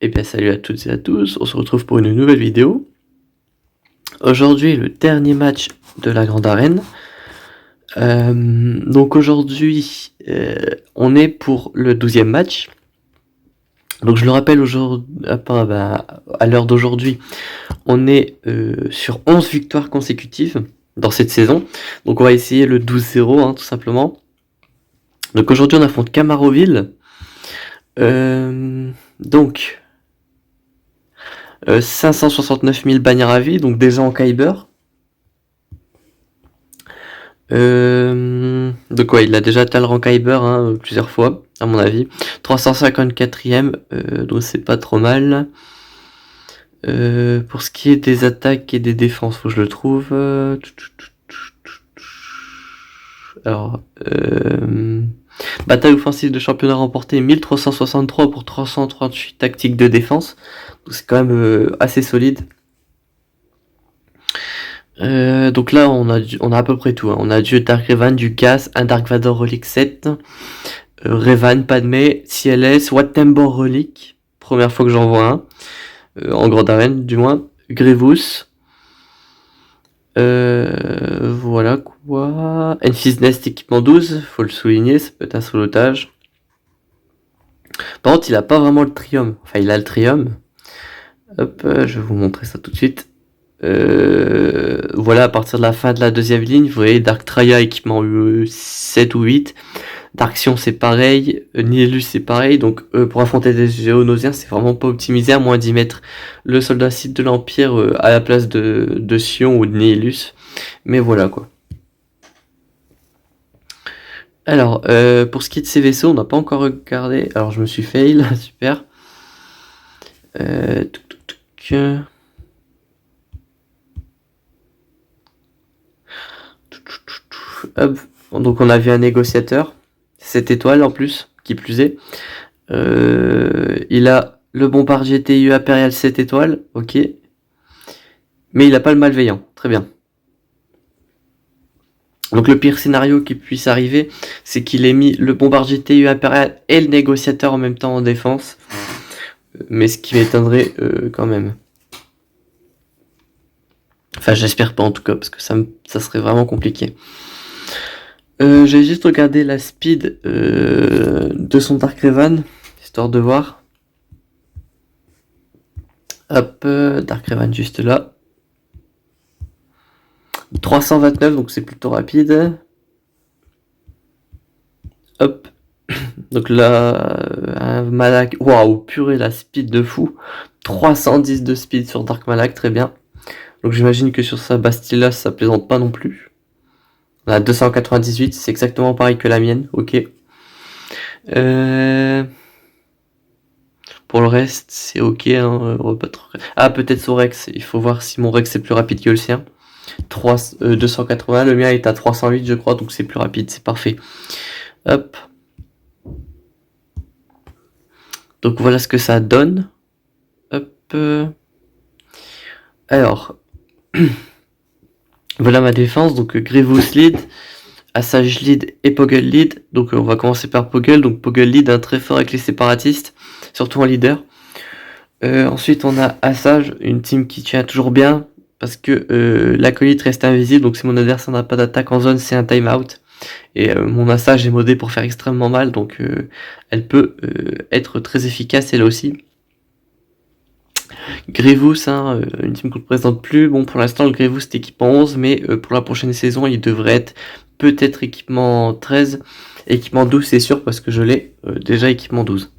Eh bien salut à toutes et à tous, on se retrouve pour une nouvelle vidéo. Aujourd'hui le dernier match de la grande arène. Donc aujourd'hui on est pour le 12e match. Donc je le rappelle aujourd'hui, à l'heure d'aujourd'hui, on est sur 11 victoires consécutives dans cette saison. Donc on va essayer le 12-0 tout simplement. Donc aujourd'hui on affronte Camaroville. Donc 569 000 bannières à vie, donc déjà en Kyber. Donc ouais, il a déjà atteint le rang Kyber plusieurs fois, à mon avis. 354ème, donc c'est pas trop mal. Pour ce qui est des attaques et des défenses, faut que je le trouve. Alors, bataille offensive de championnat remportée 1363 pour 338 tactiques de défense. Donc c'est quand même assez solide. Donc là on a à peu près tout. On a du Dark Revan, du Gas, un Dark Vador Relic 7, Revan, Padmé, CLS, Wattember Relic, première fois que j'en vois un, en grande arène du moins, Grievous, voilà quoi, Enfys Nest équipement 12, faut le souligner, ça peut être un solotage. Par contre il a pas vraiment le Trium, enfin il a le Trium, hop, je vais vous montrer ça tout de suite. Voilà, à partir de la fin de la deuxième ligne, vous voyez Dark Traya équipement 7 ou 8, Dark Sion c'est pareil, Nihilus c'est pareil, donc pour affronter des Géonosiens c'est vraiment pas optimisé, à moins d'y mettre le soldat Sith de l'Empire à la place de Sion ou de Nihilus, mais voilà quoi. Alors, pour ce qui est de ces vaisseaux, on n'a pas encore regardé, alors je me suis fail, super. Hop. Donc on a vu un négociateur, 7 étoiles en plus, qui plus est. Il a le bombardier TIE impérial 7 étoiles, ok. Mais il n'a pas le malveillant, très bien. Donc le pire scénario qui puisse arriver, c'est qu'il ait mis le bombardier TIE impérial et le négociateur en même temps en défense. Mais ce qui m'étonnerait quand même. Enfin j'espère pas en tout cas, parce que ça serait vraiment compliqué. J'ai juste regardé la speed de son Dark Revan, histoire de voir. Hop, Dark Revan juste là. 329, donc c'est plutôt rapide. Hop. Donc là, un Malak. Waouh, purée, la speed de fou. 310 de speed sur Dark Malak, très bien. Donc j'imagine que sur sa Bastilla, ça plaisante pas non plus. On a 298, c'est exactement pareil que la mienne, ok. Pour le reste, c'est ok. Ah, peut-être son Rex. Il faut voir si mon Rex est plus rapide que le sien. 280, le mien est à 308 je crois, donc c'est plus rapide, c'est parfait. Hop. Donc voilà ce que ça donne. Hop. Alors. Voilà ma défense, donc Grievous lead, Assage lead et Poggle lead. Donc on va commencer par Poggle, donc Poggle lead, très fort avec les séparatistes, surtout en leader. Ensuite on a Assage, une team qui tient toujours bien, parce que l'acolyte reste invisible, donc si mon adversaire n'a pas d'attaque en zone, c'est un timeout. Et mon Assage est modé pour faire extrêmement mal, donc elle peut être très efficace elle aussi. Grievous, une team qu'on ne présente plus. Bon, pour l'instant, le Grievous est équipement 11, mais pour la prochaine saison, il devrait être peut-être équipement 13. Équipement 12, c'est sûr, parce que je l'ai déjà équipement 12.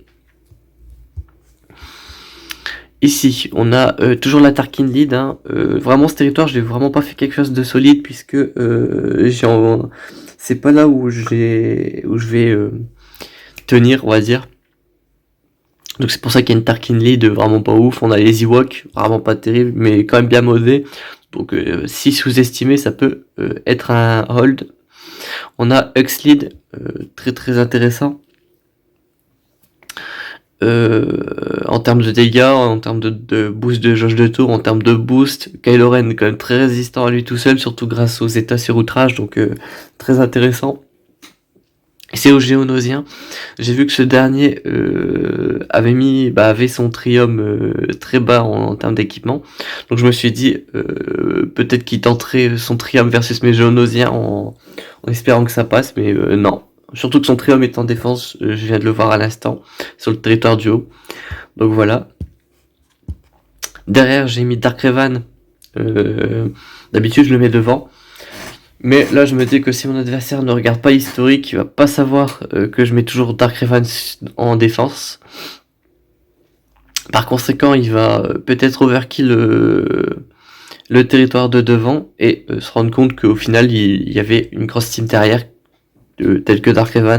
Ici, on a toujours la Tarkin Lead. Vraiment, ce territoire, je n'ai vraiment pas fait quelque chose de solide, puisque c'est pas là où je vais tenir, on va dire. Donc c'est pour ça qu'il y a une Tarkin Lead vraiment pas ouf. On a les Ewoks, vraiment pas terrible, mais quand même bien modés. Donc si sous-estimé, ça peut être un hold. On a Hux Lead, très très intéressant. En termes de dégâts, en termes de boost de jauge de tour, en termes de boost, Kylo Ren est quand même très résistant à lui tout seul, surtout grâce aux états sur outrage, donc très intéressant. C'est aux Géonosiens. J'ai vu que ce dernier avait son trium très bas en termes d'équipement. Donc je me suis dit peut-être qu'il tenterait son trium versus mes Géonosiens en espérant que ça passe, mais non. Surtout que son trium est en défense, je viens de le voir à l'instant, sur le territoire du haut. Donc voilà. Derrière j'ai mis Dark Revan. D'habitude je le mets devant. Mais là, je me dis que si mon adversaire ne regarde pas l'historique, il va pas savoir que je mets toujours Dark Revan en défense. Par conséquent, il va peut-être overkill le territoire de devant et se rendre compte qu'au final, il y avait une grosse team derrière, telle que Dark Revan.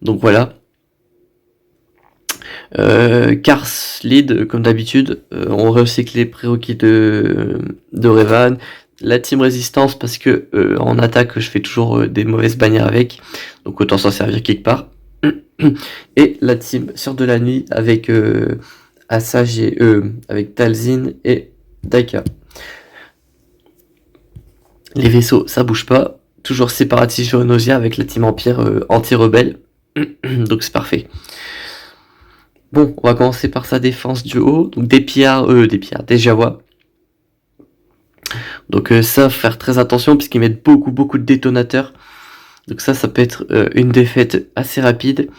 Donc voilà. Cars lead, comme d'habitude. On recycle les prérequis de Revan. La team résistance parce que en attaque je fais toujours des mauvaises bannières avec, donc autant s'en servir quelque part. Et la team sur de la nuit avec Asajj et avec Talzin et Daika. Les vaisseaux ça bouge pas, toujours séparatiste Geonosia avec la team Empire anti-rebelle, donc c'est parfait. Bon, on va commencer par sa défense du haut, donc des Jawa. Donc ça, faire très attention puisqu'ils mettent beaucoup de détonateurs. Donc ça peut être une défaite assez rapide.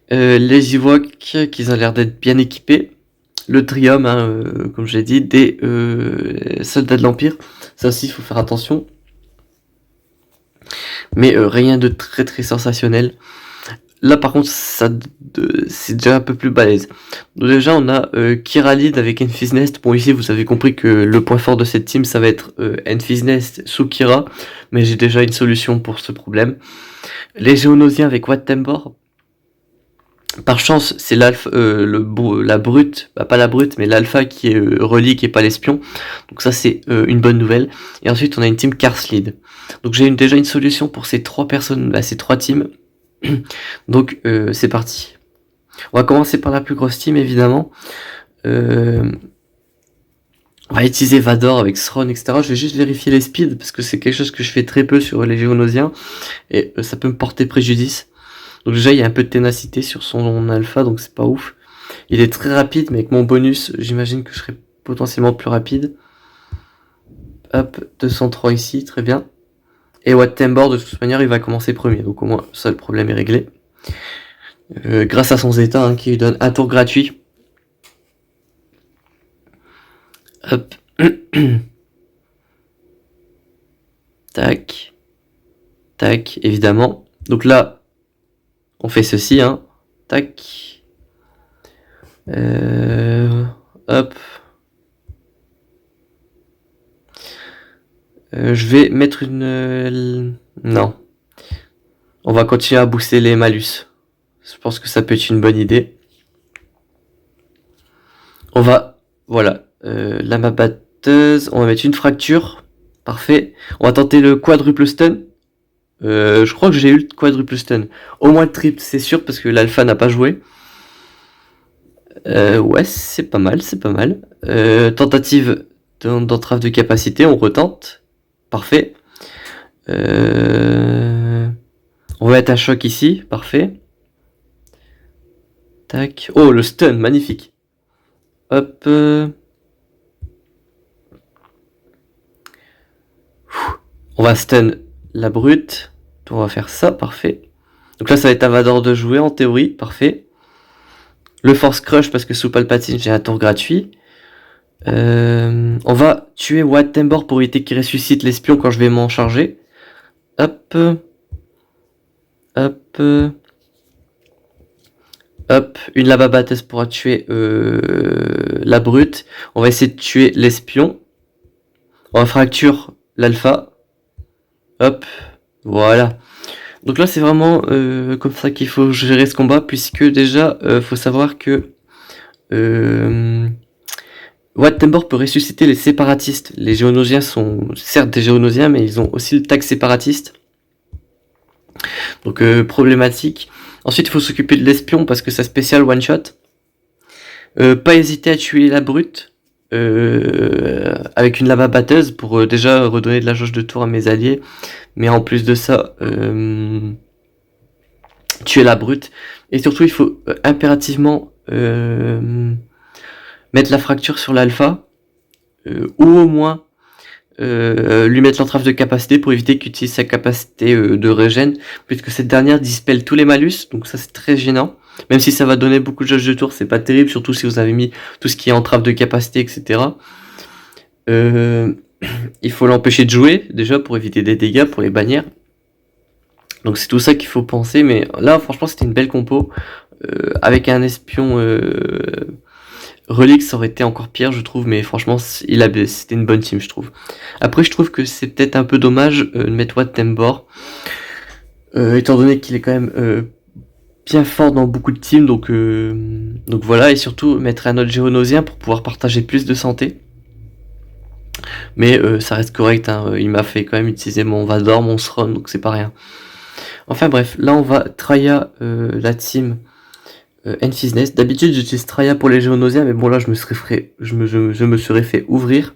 Les Ewoks, qu'ils ont l'air d'être bien équipés. Le Trium, comme je l'ai dit, des soldats de l'Empire. Ça aussi, il faut faire attention. Mais rien de très sensationnel. Là par contre c'est déjà un peu plus balèze. Donc déjà on a Kira lead avec Enfys Nest. Bon ici vous avez compris que le point fort de cette team ça va être Enfys Nest sous Kira, mais j'ai déjà une solution pour ce problème. Les Géonosiens avec Wat Tambor. Par chance c'est l'alpha, la brute, pas la brute mais l'alpha qui est relique et pas l'espion. Donc ça c'est une bonne nouvelle. Et ensuite on a une team Cars lead. Donc j'ai déjà une solution pour ces trois personnes, ces trois teams. Donc c'est parti. On va commencer par la plus grosse team évidemment. On va utiliser Vador avec Thrawn, etc. Je vais juste vérifier les speeds parce que c'est quelque chose que je fais très peu sur les Géonosiens et ça peut me porter préjudice. Donc déjà il y a un peu de ténacité sur son alpha, donc c'est pas ouf. Il est très rapide, mais avec mon bonus j'imagine que je serai potentiellement plus rapide. Hop, 203 ici, très bien. Et Wat Tambor, de toute manière, il va commencer premier. Donc au moins, ça, le problème est réglé. Grâce à son Zeta, qui lui donne un tour gratuit. Hop. Tac. Tac, évidemment. Donc là, on fait ceci. Tac. Hop. Je vais mettre une... non. On va continuer à booster les malus. Je pense que ça peut être une bonne idée. On va... voilà. Lama batteuse. On va mettre une fracture. Parfait. On va tenter le quadruple stun. Je crois que j'ai eu le quadruple stun. Au moins le triple, c'est sûr, parce que l'alpha n'a pas joué. Ouais, c'est pas mal, c'est pas mal. Tentative d'entrave de capacité, on retente. Parfait. On va être à choc ici, parfait. Tac. Oh, le stun, magnifique. Hop. On va stun la brute. On va faire ça, parfait. Donc là, ça va être à Vador de jouer en théorie, parfait. Le Force Crush parce que sous Palpatine, j'ai un tour gratuit. On va tuer Wat Tambor pour éviter qu'il ressuscite l'espion quand je vais m'en charger. Hop. Hop. Hop. Une lava batteuse pourra tuer la brute. On va essayer de tuer l'espion. On va fracture l'alpha. Hop. Voilà. Donc là c'est vraiment comme ça qu'il faut gérer ce combat, puisque déjà faut savoir que Wat Tambor peut ressusciter les séparatistes. Les Géonosiens sont certes des Géonosiens, mais ils ont aussi le tag séparatiste. Donc problématique. Ensuite il faut s'occuper de l'espion parce que sa spéciale one shot. Pas hésiter à tuer la brute avec une lava batteuse pour déjà redonner de la jauge de tour à mes alliés. Mais en plus de ça, tuer la brute. Et surtout, il faut impérativement mettre la fracture sur l'alpha, ou au moins lui mettre l'entrave de capacité pour éviter qu'il utilise sa capacité de régène, puisque cette dernière dispelle tous les malus, donc ça c'est très gênant. Même si ça va donner beaucoup de jauge de tour, c'est pas terrible, surtout si vous avez mis tout ce qui est entrave de capacité, etc. Il faut l'empêcher de jouer, déjà, pour éviter des dégâts, pour les bannières. Donc c'est tout ça qu'il faut penser, mais là, franchement, c'était une belle compo. Avec un espion relique, ça aurait été encore pire, je trouve, mais franchement, c'était une bonne team, je trouve. Après, je trouve que c'est peut-être un peu dommage de mettre Wat Tambor, étant donné qu'il est quand même bien fort dans beaucoup de teams, donc voilà, et surtout mettre un autre géonosien pour pouvoir partager plus de santé. Mais ça reste correct, hein. Il m'a fait quand même utiliser mon Vador, mon Sron, donc c'est pas rien. Enfin bref, là on va traya la team Enfysnest. D'habitude j'utilise traya pour les géonosiens, mais bon là je me serais fait ouvrir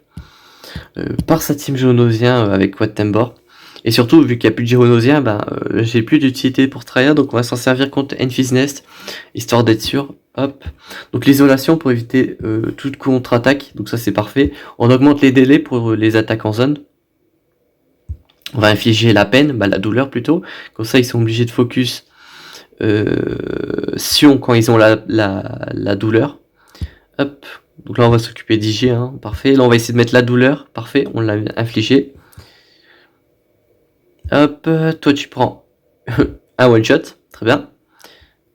par sa team géonosien avec Wat Tambor. Et surtout, vu qu'il n'y a plus de géonosien, j'ai plus d'utilité pour traya, donc on va s'en servir contre Enfysnest, histoire d'être sûr. Hop. Donc l'isolation pour éviter toute contre-attaque, donc ça c'est parfait. On augmente les délais pour les attaques en zone. On va infliger la peine, la douleur plutôt. Comme ça ils sont obligés de focus Sion quand ils ont la douleur. Hop. Donc là on va s'occuper d'IG, hein, parfait. Là on va essayer de mettre la douleur, parfait, on l'a infligé. Hop, toi tu prends un one shot, très bien.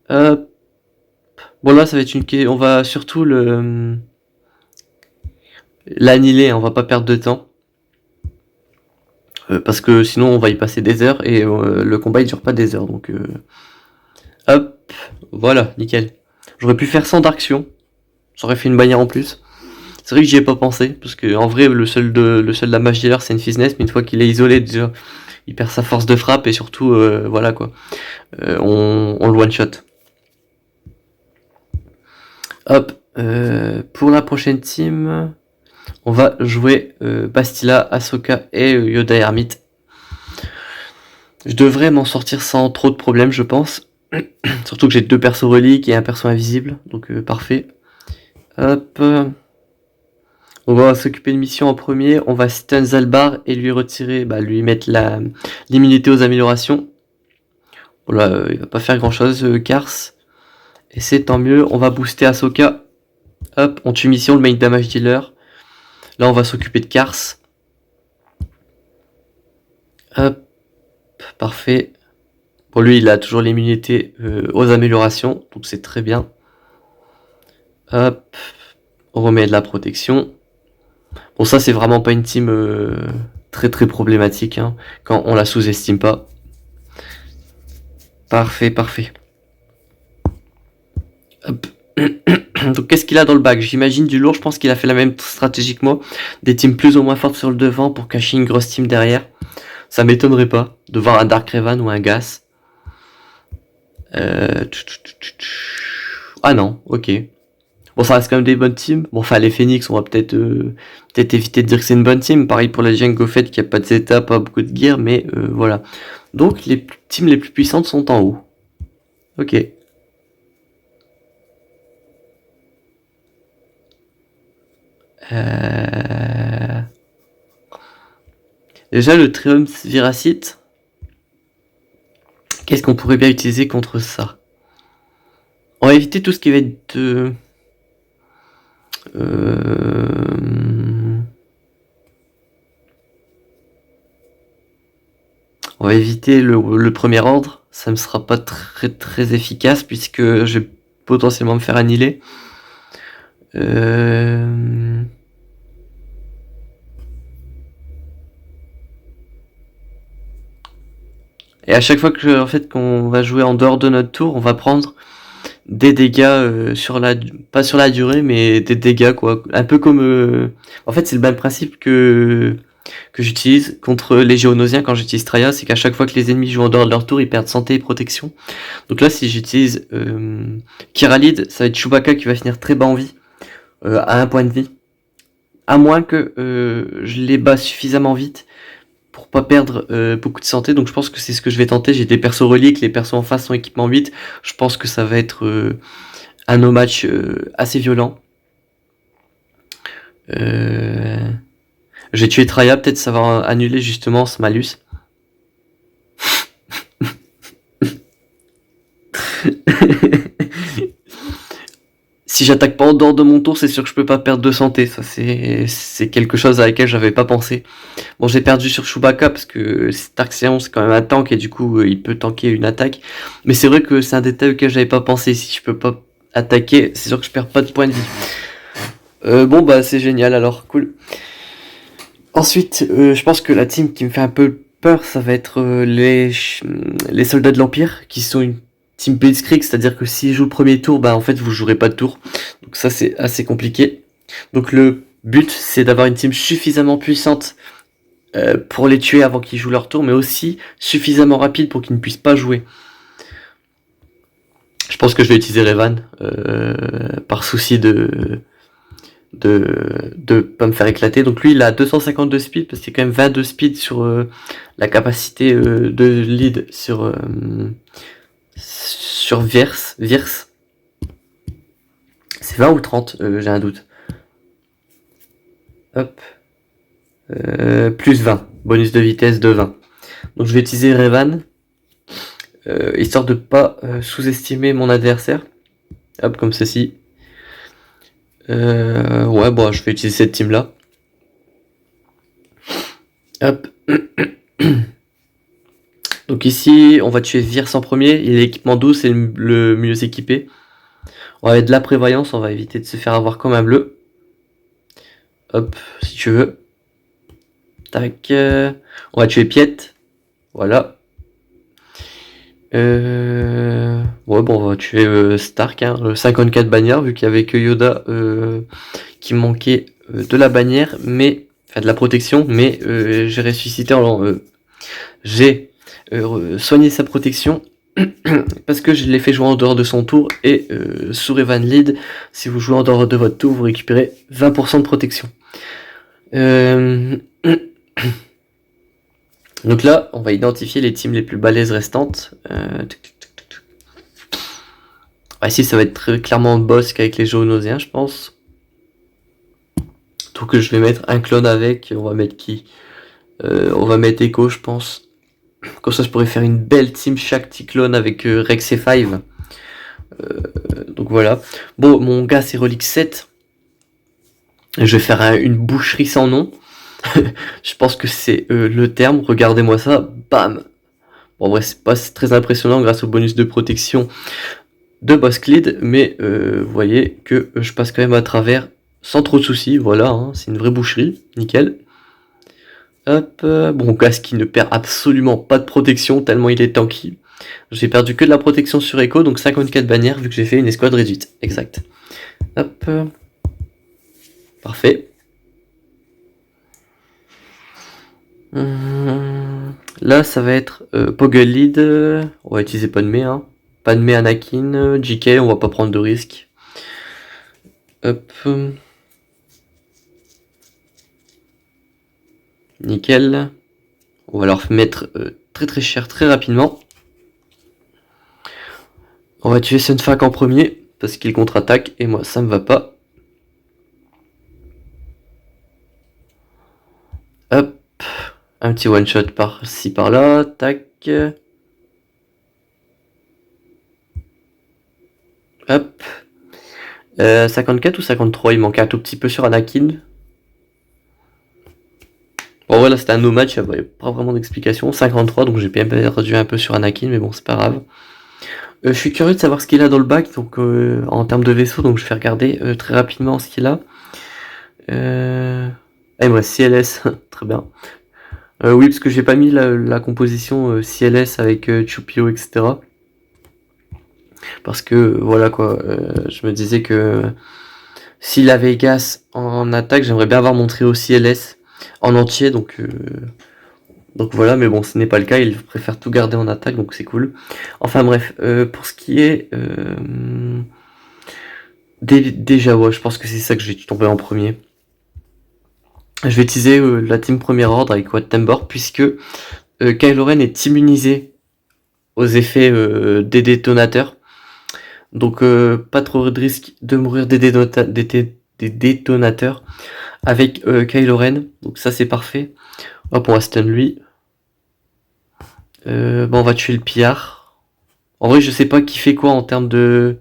Hop. Bon là ça va être on va surtout l'annihiler, on va pas perdre de temps. Parce que sinon on va y passer des heures et le combat il dure pas des heures, donc hop, voilà, nickel. J'aurais pu faire 100 d'action, ça aurait fait une bannière en plus. C'est vrai que j'y ai pas pensé, parce que en vrai le seul de la mage dealer c'est Enfysnest, mais une fois qu'il est isolé déjà, il perd sa force de frappe et surtout voilà quoi. On le one shot. Hop, pour la prochaine team, on va jouer Bastila, Ahsoka et Yoda Hermite. Je devrais m'en sortir sans trop de problèmes, je pense. Surtout que j'ai 2 persos reliques et un perso invisible, donc parfait. Hop. On va s'occuper de mission en premier. On va stun Zalbar et lui retirer, lui mettre l'immunité aux améliorations. Voilà, il va pas faire grand chose, Kars. Et c'est tant mieux. On va booster Ahsoka. Hop, on tue mission, le main damage dealer. Là, on va s'occuper de Kars. Hop, parfait. Pour lui, il a toujours l'immunité aux améliorations, donc c'est très bien. Hop, on remet de la protection. Bon, ça, c'est vraiment pas une team très très problématique, hein, quand on la sous-estime pas. Parfait, parfait. Hop. Donc qu'est-ce qu'il a dans le bac? J'imagine du lourd, je pense qu'il a fait la même stratégie que moi. Des teams plus ou moins fortes sur le devant pour cacher une grosse team derrière. Ça m'étonnerait pas de voir un Dark Revan ou un Gas. Ah non, ok. Bon, ça reste quand même des bonnes teams. Bon, enfin, les Phoenix, on va peut-être éviter de dire que c'est une bonne team. Pareil pour la Jango Fett qui a pas de Zeta, pas beaucoup de gear, mais voilà. Donc, les teams les plus puissantes sont en haut. Ok. Déjà, le Triumph Viracite. Qu'est-ce qu'on pourrait bien utiliser contre ça? On va éviter tout ce qui va être on va éviter le premier ordre. Ça ne sera pas très très efficace puisque je vais potentiellement me faire annihiler. Et à chaque fois qu'on va jouer en dehors de notre tour, on va prendre des dégâts pas sur la durée, mais des dégâts quoi. Un peu comme en fait c'est le même principe que j'utilise contre les géonosiens quand j'utilise Traya, c'est qu'à chaque fois que les ennemis jouent en dehors de leur tour, ils perdent santé et protection. Donc là, si j'utilise Kiralid, ça va être Chewbacca qui va finir très bas en vie, à 1 point de vie. À moins que je les bats suffisamment vite pour pas perdre beaucoup de santé, donc je pense que c'est ce que je vais tenter. J'ai des persos reliques, les persos en face sont équipement 8, je pense que ça va être un no match assez violent. Je vais tuer Traya, peut-être ça va annuler justement ce malus. Si j'attaque pas en dehors de mon tour, c'est sûr que je peux pas perdre de santé. Ça, c'est quelque chose à laquelle j'avais pas pensé. Bon, j'ai perdu sur Chewbacca parce que Tarxion, c'est quand même un tank et du coup, il peut tanker une attaque. Mais c'est vrai que c'est un détail auquel j'avais pas pensé. Si je peux pas attaquer, c'est sûr que je perds pas de points de vie. Bon, bah, c'est génial alors, cool. Ensuite, je pense que la team qui me fait un peu peur, ça va être les soldats de l'Empire, qui sont une team Blitzkrieg, c'est-à-dire que s'ils jouent le premier tour, bah en fait vous jouerez pas de tour. Donc ça c'est assez compliqué. Donc le but c'est d'avoir une team suffisamment puissante pour les tuer avant qu'ils jouent leur tour, mais aussi suffisamment rapide pour qu'ils ne puissent pas jouer. Je pense que je vais utiliser Revan par souci de pas me faire éclater. Donc lui il a 252 speed parce qu'il y a quand même 22 speed sur la capacité de lead sur Verse. C'est 20 ou 30, j'ai un doute. Hop. Plus 20. Bonus de vitesse de 20. Donc je vais utiliser Revan. Histoire de pas sous-estimer mon adversaire. Hop, comme ceci. Ouais, bon, je vais utiliser cette team là. Hop. Donc ici, on va tuer Virse en premier. Il est équipement 12, c'est le mieux équipé. On va mettre de la prévoyance, on va éviter de se faire avoir comme un bleu. Hop, si tu veux. Tac. On va tuer Piet. Voilà. Ouais, bon, on va tuer Stark, hein, 54 bannières, vu qu'il y avait que Yoda qui manquait de la bannière, mais enfin de la protection, mais j'ai ressuscité j'ai soigné sa protection parce que je l'ai fait jouer en dehors de son tour et sous Revan Lead, si vous jouez en dehors de votre tour, vous récupérez 20% de protection. Donc là, on va identifier les teams les plus balèzes restantes. Ici, ça va être très clairement Bossk avec les Géonosiens, je pense. Donc je vais mettre un clone avec. On va mettre qui on va mettre Echo, je pense. Comme ça, je pourrais faire une belle team chaque petit clone avec Rex et 5. Donc voilà. Bon, mon gars, c'est Relic 7. Je vais faire une boucherie sans nom. Je pense que c'est le terme. Regardez-moi ça. Bam. Bon, en vrai, c'est pas très impressionnant grâce au bonus de protection de Bossk Lead, mais vous voyez que je passe quand même à travers sans trop de soucis. Voilà, hein, c'est une vraie boucherie. Nickel. Hop. Bon, Gas qui ne perd absolument pas de protection tellement il est tanky. J'ai perdu que de la protection sur Echo, donc 54 bannières vu que j'ai fait une escouade réduite. Exact. Hop. Parfait. Là, ça va être Poggle Lead. On va utiliser Padmé. Hein. Padmé, Anakin, JK, on va pas prendre de risques. Hop. Nickel. On va leur mettre très très cher très rapidement. On va tuer Sunfac en premier parce qu'il contre-attaque et moi ça me va pas. Hop. Un petit one shot par-ci par-là. Tac. Hop. 54 ou 53, il manquait un tout petit peu sur Anakin. Bon voilà, c'était un no match, il n'y avait pas vraiment d'explication. 53, donc j'ai bien perdu un peu sur Anakin, mais bon, c'est pas grave. Je suis curieux de savoir ce qu'il a dans le bac, donc en termes de vaisseau, donc je vais regarder très rapidement ce qu'il a. Ah, il me reste CLS, très bien. Oui, parce que j'ai pas mis la composition CLS avec Chupio, etc. Parce que voilà quoi, je me disais que s'il avait Gas en attaque, j'aimerais bien avoir mon trio CLS en entier, donc voilà, mais bon, ce n'est pas le cas, il préfère tout garder en attaque, donc c'est cool. Enfin bref, pour ce qui est déjà, ouais, je pense que c'est ça que je vais tomber en premier. Je vais utiliser la team premier ordre avec Wat Tambor, puisque Kylo Ren est immunisé aux effets des détonateurs. Donc pas trop de risque de mourir des détonateurs avec Kylo Ren. Donc ça c'est parfait. Hop, on va stun lui. Bon, on va tuer le pillard. En vrai, je sais pas qui fait quoi en termes de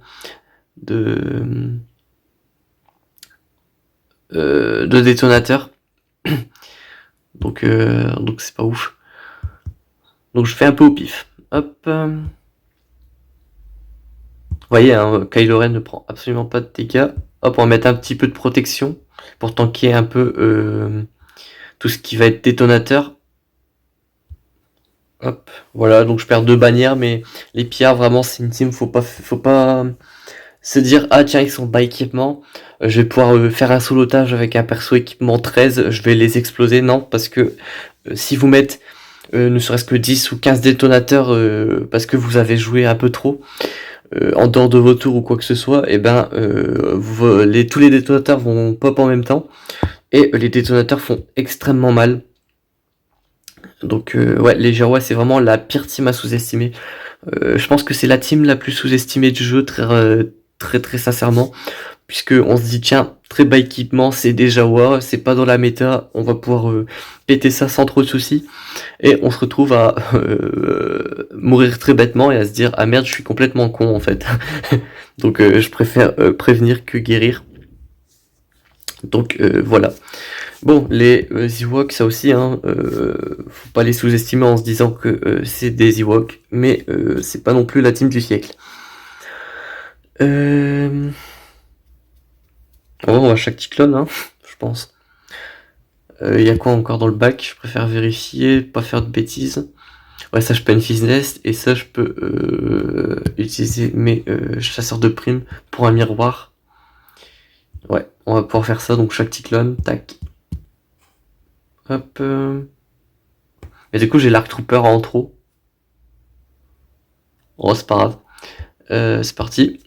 détonateurs. Donc c'est pas ouf. Donc je fais un peu au pif. Hop. Vous voyez, hein, Kylo Ren ne prend absolument pas de dégâts. Hop, on va mettre un petit peu de protection pour tanker un peu tout ce qui va être détonateur. Hop, voilà, donc je perds 2 bannières, mais les pillards, vraiment, c'est une team, faut pas se dire, ah tiens, ils sont bas équipement, je vais pouvoir faire un solotage avec un perso équipement 13, je vais les exploser. Non, parce que si vous mettez ne serait-ce que 10 ou 15 détonateurs parce que vous avez joué un peu trop, en dehors de vos tours ou quoi que ce soit, et ben tous les détonateurs vont pop en même temps, et les détonateurs font extrêmement mal. Donc ouais, les Girois, c'est vraiment la pire team à sous-estimer. Je pense que c'est la team la plus sous-estimée du jeu, très sincèrement, puisque on se dit tiens, très bas équipement, c'est des Jawa, c'est pas dans la méta, on va pouvoir péter ça sans trop de soucis, et on se retrouve à mourir très bêtement et à se dire ah merde, je suis complètement con en fait. Donc je préfère prévenir que guérir. Donc voilà. Bon, les Ewoks, ça aussi, hein, faut pas les sous-estimer en se disant que c'est des Ewoks, mais c'est pas non plus la team du siècle. On va chaque cyclone, hein, je pense. Il y a quoi encore dans le bac? Je préfère vérifier, pas faire de bêtises. Ouais, ça je peux Enfys Nest, et ça je peux utiliser mes chasseurs de primes pour un miroir. Ouais, on va pouvoir faire ça, donc chaque cyclone, tac. Hop. Et du coup j'ai l'Arc Trooper en trop. Oh, c'est pas grave. C'est parti.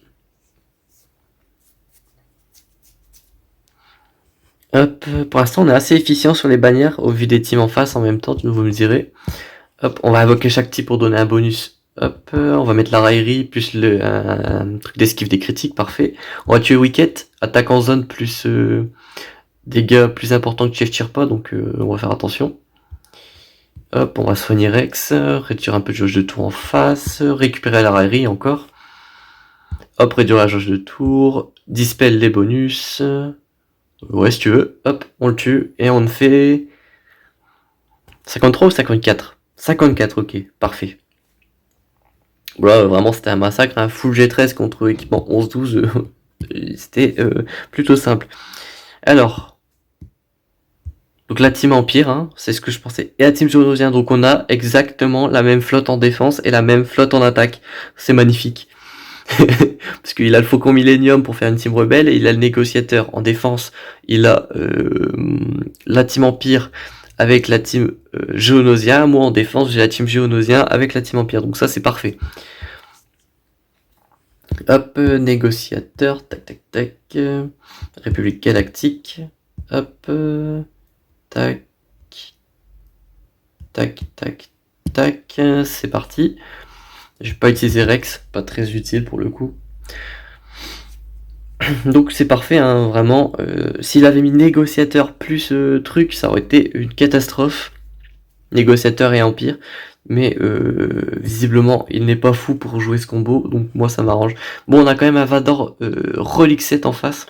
Hop, pour l'instant on est assez efficient sur les bannières au vu des teams en face en même temps, vous me direz. Hop, on va invoquer chaque type pour donner un bonus. Hop, on va mettre la raillerie plus un truc d'esquive des critiques, parfait. On va tuer Wicket, attaque en zone plus dégâts plus importants que Chef tire pas, donc on va faire attention. Hop, on va soigner Rex, réduire un peu de jauge de tour en face, récupérer la raillerie encore. Hop, réduire la jauge de tour, dispel les bonus. Ouais, si tu veux. Hop, on le tue et on fait 53 ou 54? 54, ok, parfait. Voilà, vraiment c'était un massacre, un full G13 contre équipement 11-12, c'était plutôt simple. Alors, donc la team Empire, hein, c'est ce que je pensais, et la team Géonosien, donc on a exactement la même flotte en défense et la même flotte en attaque. C'est magnifique. Parce qu'il a le Faucon Millennium pour faire une team rebelle, et il a le négociateur en défense, il a la team Empire avec la team Géonosien, moi en défense j'ai la team Géonosien avec la team Empire, donc ça c'est parfait. Hop, négociateur, tac tac tac, République Galactique, hop, tac, tac tac tac, c'est parti. Je vais pas utiliser Rex, pas très utile pour le coup. Donc c'est parfait, hein, vraiment. S'il avait mis négociateur plus truc, ça aurait été une catastrophe. Négociateur et empire. Mais visiblement, il n'est pas fou pour jouer ce combo, donc moi ça m'arrange. Bon, on a quand même un Vador Relic 7 en face.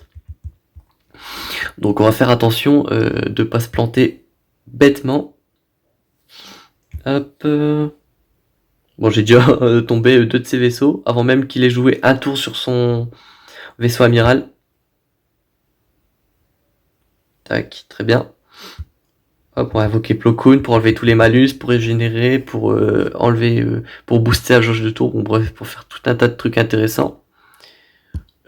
Donc on va faire attention de pas se planter bêtement. Hop. Bon, j'ai déjà tombé 2 de ses vaisseaux, avant même qu'il ait joué un tour sur son vaisseau amiral. Tac, très bien. Hop, on va invoquer Plo Koon pour enlever tous les malus, pour régénérer, pour enlever, pour booster la jauge de tour, bon bref, pour faire tout un tas de trucs intéressants.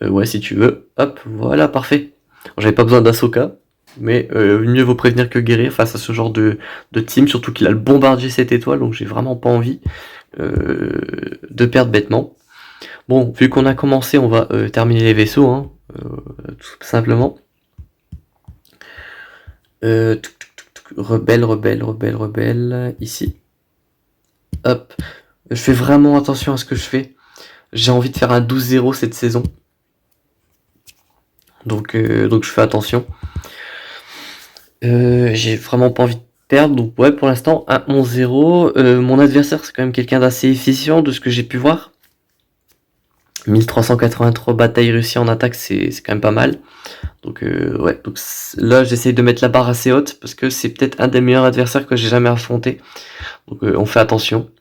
Ouais, si tu veux. Hop, voilà, parfait. J'avais pas besoin d'Ahsoka, mais mieux vaut prévenir que guérir face à ce genre de team, surtout qu'il a le bombardier 7 étoiles, donc j'ai vraiment pas envie de perdre bêtement. Bon, vu qu'on a commencé, on va terminer les vaisseaux, hein, tout simplement. Rebelle, ici. Hop. Je fais vraiment attention à ce que je fais. J'ai envie de faire un 12-0 cette saison. Donc je fais attention. J'ai vraiment pas envie de perdre. Donc ouais, pour l'instant, un 11-0. Mon adversaire, c'est quand même quelqu'un d'assez efficient de ce que j'ai pu voir. 1383 batailles réussies en attaque, c'est quand même pas mal. Donc ouais, donc là j'essaye de mettre la barre assez haute parce que c'est peut-être un des meilleurs adversaires que j'ai jamais affronté. Donc on fait attention.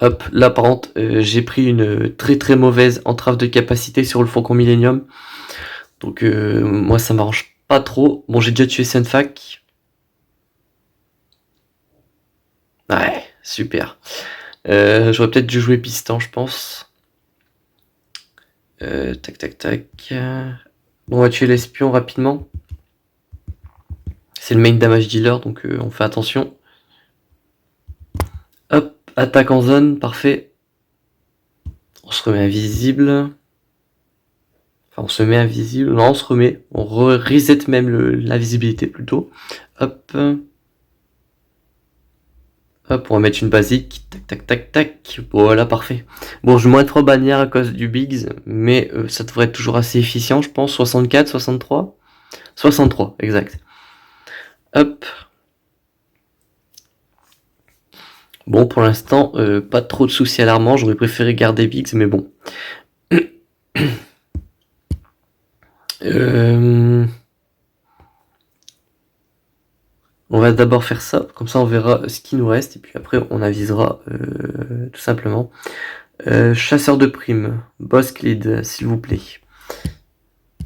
Hop, là par contre, j'ai pris une très très mauvaise entrave de capacité sur le Faucon Millennium. Donc moi ça m'arrange pas trop. Bon, j'ai déjà tué Senfac. Ouais, super. J'aurais peut-être dû jouer Piston, je pense. Tac tac tac. Bon, on va tuer l'espion rapidement. C'est le main damage dealer, donc on fait attention. Hop, attaque en zone, parfait. On se remet invisible. Enfin, on se met invisible. Non, on se remet. On reset même la visibilité plutôt. Hop. Hop, on va mettre une basique. Tac, tac, tac, tac. Voilà, parfait. Bon, je moins 3 bannières à cause du Biggs, mais ça devrait être toujours assez efficient, je pense. 64, 63 63, exact. Hop. Bon, pour l'instant, pas trop de soucis alarmants. J'aurais préféré garder Biggs, mais bon. On va d'abord faire ça, comme ça on verra ce qui nous reste, et puis après on avisera tout simplement. Chasseur de primes, boss lead, s'il vous plaît.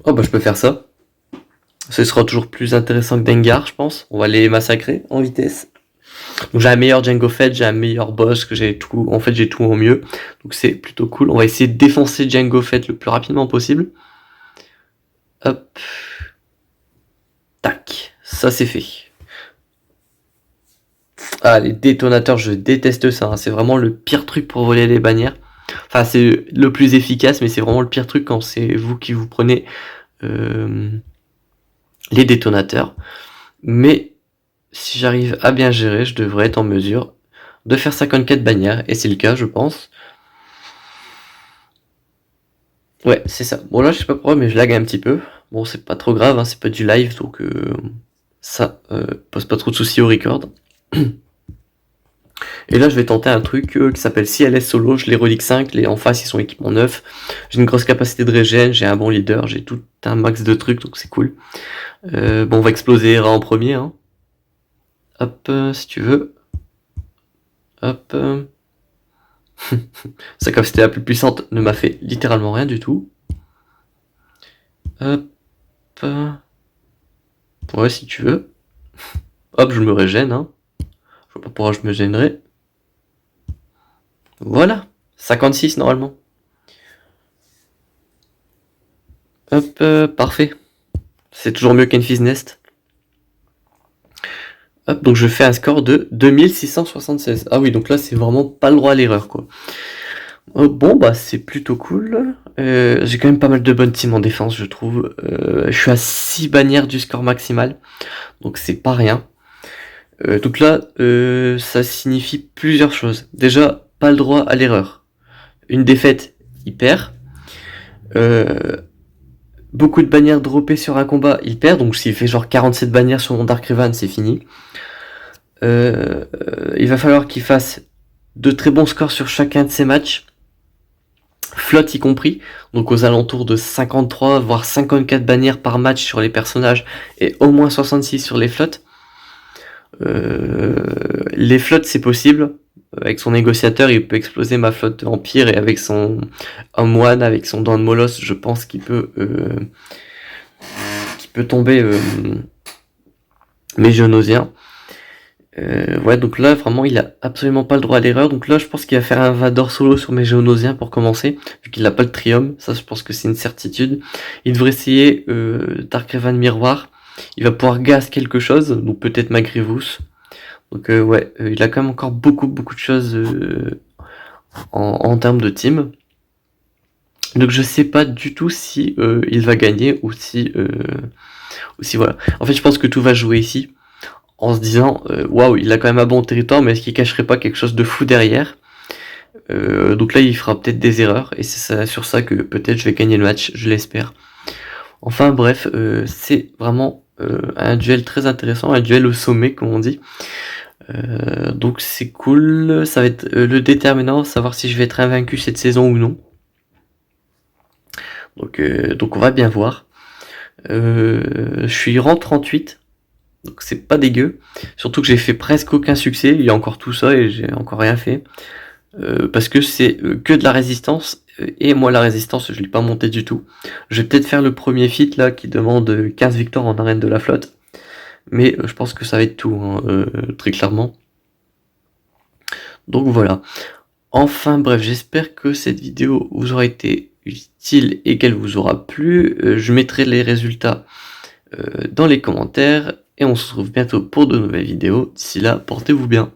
Oh bah je peux faire ça. Ce sera toujours plus intéressant que Dengar, je pense. On va les massacrer en vitesse. Donc j'ai un meilleur Django Fett, j'ai un meilleur boss, que j'ai tout. En fait j'ai tout en mieux. Donc c'est plutôt cool. On va essayer de défoncer Django Fett le plus rapidement possible. Hop. Tac. Ça c'est fait. Ah, les détonateurs, je déteste ça. Hein. C'est vraiment le pire truc pour voler les bannières. Enfin, c'est le plus efficace, mais c'est vraiment le pire truc quand c'est vous qui vous prenez les détonateurs. Mais si j'arrive à bien gérer, je devrais être en mesure de faire 54 bannières. Et c'est le cas, je pense. Ouais, c'est ça. Bon, là, je sais pas pourquoi, mais je lag un petit peu. Bon, c'est pas trop grave, hein, c'est pas du live, donc ça pose pas trop de soucis au record. Et là, je vais tenter un truc qui s'appelle CLS Solo. Je les relique 5, les en face, ils sont équipements 9. J'ai une grosse capacité de régène, j'ai un bon leader, j'ai tout un max de trucs, donc c'est cool. Bon, on va exploser Hera en premier. Hein. Hop, si tu veux. Hop. Sa capacité la plus puissante ne m'a fait littéralement rien du tout. Hop. Ouais, si tu veux. Hop, je me régène. Hein. Je vois pas pourquoi je me gênerais. Voilà. 56 normalement. Hop, parfait. C'est toujours mieux qu'Enfis Nest. Hop, donc je fais un score de 2676. Ah oui, donc là c'est vraiment pas le droit à l'erreur quoi. Bon bah c'est plutôt cool. J'ai quand même pas mal de bonnes teams en défense je trouve. Je suis à 6 bannières du score maximal. Donc c'est pas rien. Donc là ça signifie plusieurs choses. Déjà, pas le droit à l'erreur. Une défaite, il perd. Beaucoup de bannières droppées sur un combat, il perd. Donc s'il fait genre 47 bannières sur mon Dark Revan, c'est fini. Il va falloir qu'il fasse de très bons scores sur chacun de ses matchs, flotte y compris, donc aux alentours de 53 voire 54 bannières par match sur les personnages et au moins 66 sur les flottes. Les flottes c'est possible, avec son négociateur il peut exploser ma flotte Empire et avec son Homme One, avec son Dent de Molosse, je pense qu'il peut tomber mes Géonosiens. Ouais, donc là, vraiment, il a absolument pas le droit à l'erreur. Donc là, je pense qu'il va faire un Vador solo sur mes Géonosiens pour commencer, vu qu'il n'a pas le Trium. Ça, je pense que c'est une certitude. Il devrait essayer Dark Revan Miroir. Il va pouvoir gas quelque chose, donc peut-être Magrivus. Donc ouais, il a quand même encore beaucoup de choses en termes de team. Donc je sais pas du tout si il va gagner ou si voilà. En fait, je pense que tout va jouer ici en se disant waouh, il a quand même un bon territoire, mais est-ce qu'il cacherait pas quelque chose de fou derrière? Donc là, il fera peut-être des erreurs et c'est sur ça que peut-être je vais gagner le match, je l'espère. Enfin bref, c'est vraiment un duel très intéressant, un duel au sommet comme on dit. Donc c'est cool, ça va être le déterminant, savoir si je vais être invaincu cette saison ou non. Donc on va bien voir. Je suis rang 38, donc c'est pas dégueu. Surtout que j'ai fait presque aucun succès, il y a encore tout ça et j'ai encore rien fait. Parce que c'est que de la résistance, et moi la résistance je l'ai pas monté du tout. Je vais peut-être faire le premier feat là qui demande 15 victoires en arène de la flotte. Mais je pense que ça va être tout, hein, très clairement. Donc voilà. Enfin bref, j'espère que cette vidéo vous aura été utile et qu'elle vous aura plu. Je mettrai les résultats dans les commentaires et on se retrouve bientôt pour de nouvelles vidéos. D'ici là, portez-vous bien.